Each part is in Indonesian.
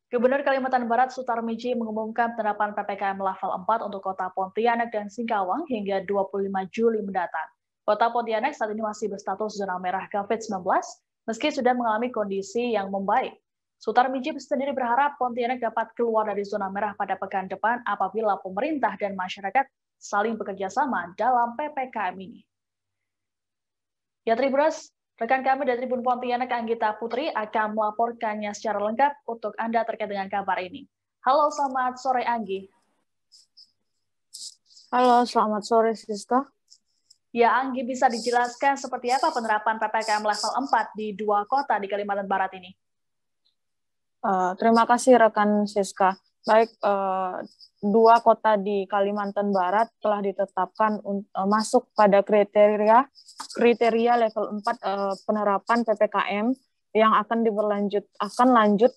Gubernur Kalimantan Barat Sutar Miji mengumumkan penerapan PPKM level 4 untuk kota Pontianak dan Singkawang hingga 25 Juli mendatang. Kota Pontianak saat ini masih berstatus zona merah COVID-19, meski sudah mengalami kondisi yang membaik. Sutar Miji sendiri berharap Pontianak dapat keluar dari zona merah pada pekan depan apabila pemerintah dan masyarakat saling bekerja sama dalam PPKM ini. Ya, Tribuners, rekan kami dari Tribun Pontianak, Anggita Putri, akan melaporkannya secara lengkap untuk Anda terkait dengan kabar ini. Halo, selamat sore, Anggi. Halo, selamat sore, Siska. Ya, Anggi, bisa dijelaskan seperti apa penerapan PPKM level 4 di dua kota di Kalimantan Barat ini? Terima kasih, rekan Siska. Baik, dua kota di Kalimantan Barat telah ditetapkan masuk pada kriteria level 4 penerapan PPKM yang akan lanjut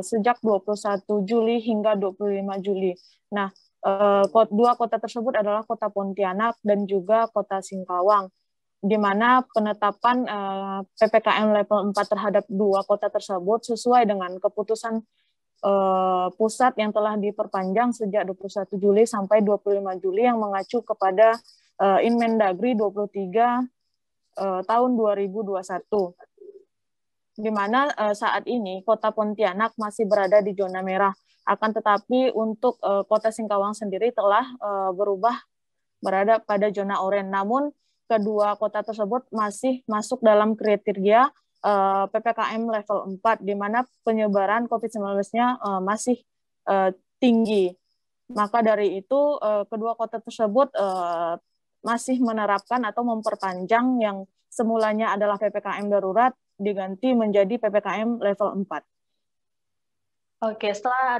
sejak 21 Juli hingga 25 Juli. Nah, dua kota tersebut adalah Kota Pontianak dan juga Kota Singkawang, di mana penetapan PPKM level 4 terhadap dua kota tersebut sesuai dengan keputusan pusat yang telah diperpanjang sejak 21 Juli sampai 25 Juli yang mengacu kepada Inmendagri 23 tahun 2021. Di mana saat ini Kota Pontianak masih berada di zona merah. Akan tetapi untuk Kota Singkawang sendiri telah berubah berada pada zona oranye. Namun kedua kota tersebut masih masuk dalam kriteria PPKM level 4, di mana penyebaran COVID-19-nya masih tinggi. Maka dari itu, kedua kota tersebut masih menerapkan atau memperpanjang yang semulanya adalah PPKM darurat, diganti menjadi PPKM level 4. Oke, setelah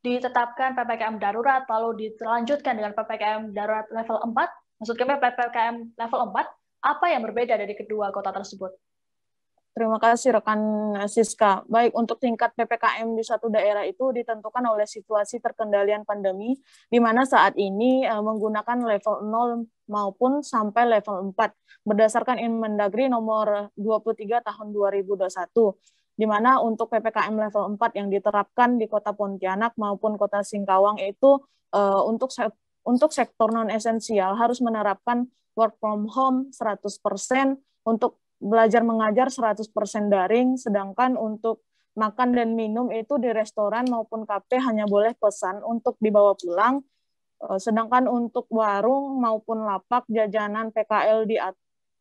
ditetapkan PPKM darurat, lalu dilanjutkan dengan PPKM darurat level 4, maksud kami PPKM level 4, apa yang berbeda dari kedua kota tersebut? Terima kasih, rekan Siska. Baik, untuk tingkat PPKM di suatu daerah itu ditentukan oleh situasi terkendalian pandemi, di mana saat ini menggunakan level 0 maupun sampai level 4, berdasarkan Inmendagri nomor 23 tahun 2021, di mana untuk PPKM level 4 yang diterapkan di Kota Pontianak maupun Kota Singkawang itu untuk sektor non-esensial harus menerapkan work from home 100%, untuk belajar mengajar 100% daring, sedangkan untuk makan dan minum itu di restoran maupun kafe hanya boleh pesan untuk dibawa pulang, sedangkan untuk warung maupun lapak jajanan PKL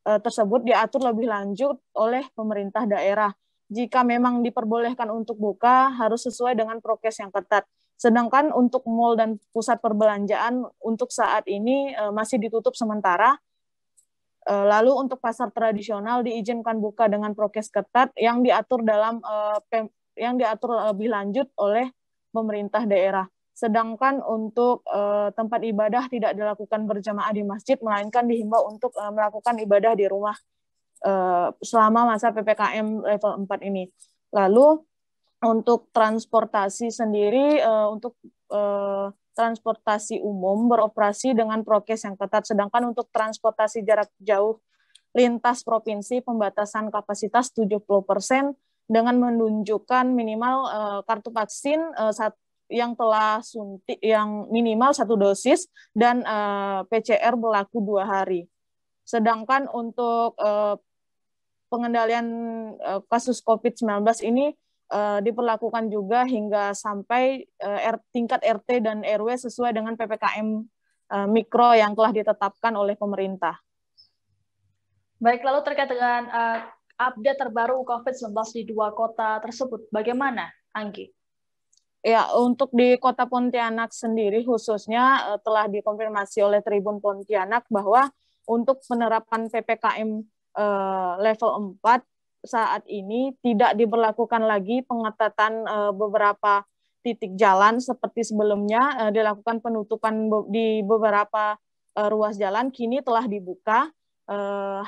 tersebut diatur lebih lanjut oleh pemerintah daerah. Jika memang diperbolehkan untuk buka, harus sesuai dengan prokes yang ketat. Sedangkan untuk mal dan pusat perbelanjaan untuk saat ini masih ditutup sementara. Lalu untuk pasar tradisional diizinkan buka dengan prokes ketat yang diatur lebih lanjut oleh pemerintah daerah. Sedangkan untuk tempat ibadah tidak dilakukan berjamaah di masjid, melainkan dihimbau untuk melakukan ibadah di rumah selama masa PPKM level 4 ini. Lalu untuk transportasi sendiri, untuk transportasi umum beroperasi dengan prokes yang ketat, sedangkan untuk transportasi jarak jauh lintas provinsi pembatasan kapasitas 70% dengan menunjukkan minimal kartu vaksin yang telah suntik yang minimal 1 dosis dan PCR berlaku 2 hari. Sedangkan untuk pengendalian kasus COVID-19 ini diperlakukan juga hingga sampai tingkat RT dan RW sesuai dengan PPKM mikro yang telah ditetapkan oleh pemerintah. Baik, lalu terkait dengan update terbaru COVID-19 di dua kota tersebut, bagaimana, Anggi? Ya, untuk di Kota Pontianak sendiri khususnya telah dikonfirmasi oleh Tribun Pontianak bahwa untuk penerapan PPKM level 4 saat ini tidak diberlakukan lagi pengetatan beberapa titik jalan seperti sebelumnya dilakukan penutupan di beberapa ruas jalan, kini telah dibuka,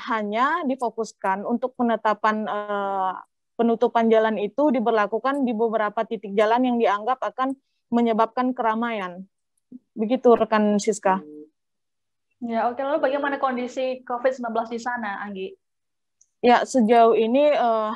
hanya difokuskan untuk penetapan penutupan jalan itu diberlakukan di beberapa titik jalan yang dianggap akan menyebabkan keramaian. Begitu, rekan Siska. Ya, oke. Lalu bagaimana kondisi COVID-19 di sana, Anggi? Ya, sejauh ini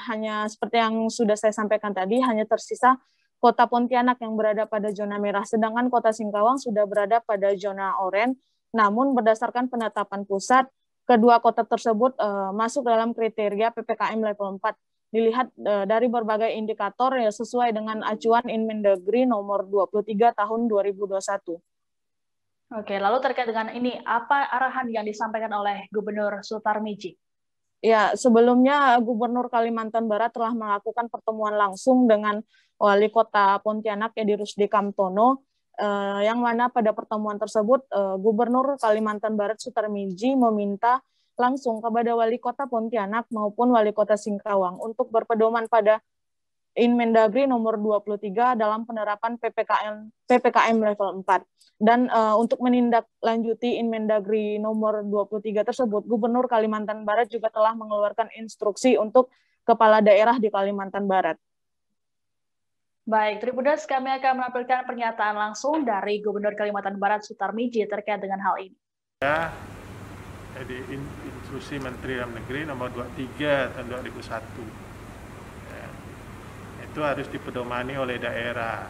hanya seperti yang sudah saya sampaikan tadi, hanya tersisa Kota Pontianak yang berada pada zona merah, sedangkan Kota Singkawang sudah berada pada zona oranye. Namun berdasarkan penetapan pusat, kedua kota tersebut masuk dalam kriteria PPKM level 4. Dilihat dari berbagai indikator ya sesuai dengan acuan Inmendagri nomor 23 tahun 2021. Oke, lalu terkait dengan ini, apa arahan yang disampaikan oleh Gubernur Sutarmiji? Ya, sebelumnya Gubernur Kalimantan Barat telah melakukan pertemuan langsung dengan Wali Kota Pontianak Edi Rusdi Kamtono, yang mana pada pertemuan tersebut Gubernur Kalimantan Barat Sutarmiji meminta langsung kepada Wali Kota Pontianak maupun Wali Kota Singkawang untuk berpedoman pada Inmendagri nomor 23 dalam penerapan PPKM level 4. Dan untuk menindaklanjuti Inmendagri nomor 23 tersebut, Gubernur Kalimantan Barat juga telah mengeluarkan instruksi untuk kepala daerah di Kalimantan Barat. Baik, Tribunas, kami akan menampilkan pernyataan langsung dari Gubernur Kalimantan Barat Sutarmiji terkait dengan hal ini. Ya, di instruksi Menteri Dalam Negeri nomor 23 tahun 2001. Itu harus dipedomani oleh daerah,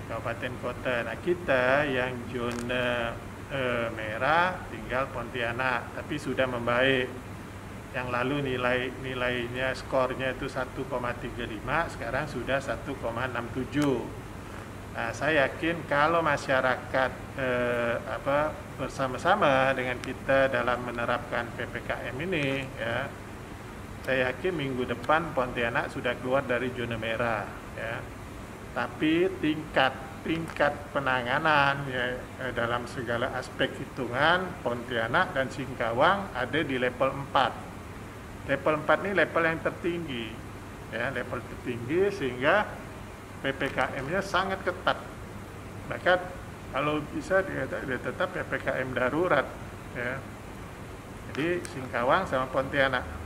kabupaten kota. Nah, kita yang zona merah tinggal Pontianak, tapi sudah membaik. Yang lalu nilainya skornya itu 1,35, sekarang sudah 1,67. Nah, saya yakin kalau masyarakat bersama-sama dengan kita dalam menerapkan PPKM ini, ya, saya yakin minggu depan Pontianak sudah keluar dari zona merah, ya. Tapi tingkat penanganan ya, dalam segala aspek hitungan Pontianak dan Singkawang ada di level 4. Level 4 ini level yang tertinggi, ya, level tertinggi sehingga PPKM-nya sangat ketat. Bahkan kalau bisa dia tetap PPKM darurat, ya. Jadi Singkawang sama Pontianak.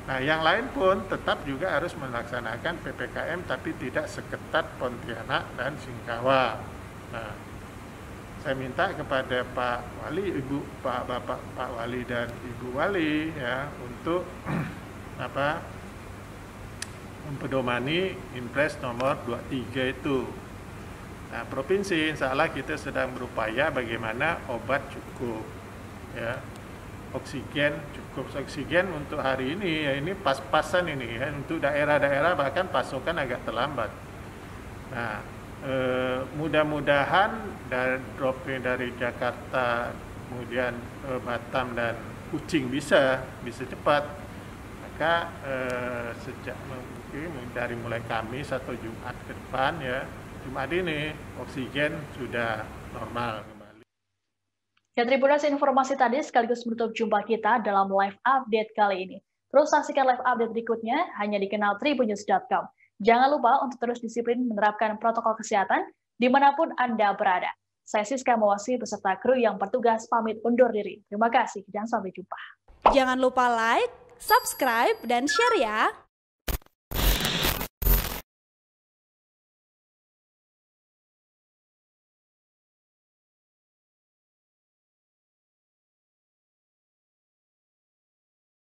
Nah, yang lain pun tetap juga harus melaksanakan PPKM, tapi tidak seketat Pontianak dan Singkawang. Nah, saya minta kepada Pak Wali, Pak Wali dan Ibu Wali, ya, untuk mempedomani Inpres nomor 23 itu. Nah, provinsi insya Allah kita sedang berupaya bagaimana obat cukup, ya. Oksigen untuk hari ini, ya, ini pas-pasan ini, ya, untuk daerah-daerah bahkan pasokan agak terlambat. Nah, mudah-mudahan dropnya dari Jakarta kemudian Batam dan Kucing bisa cepat. Maka sejak mungkin dari mulai Kamis atau Jumat ke depan, ya, Jumat ini oksigen sudah normal. Ya, Tribunas, informasi tadi sekaligus menutup jumpa kita dalam live update kali ini. Terus saksikan live update berikutnya hanya di kanal tribunnews.com. Jangan lupa untuk terus disiplin menerapkan protokol kesehatan dimanapun Anda berada. Saya Siska Mawasi beserta kru yang bertugas pamit undur diri. Terima kasih dan sampai jumpa. Jangan lupa like, subscribe, dan share ya.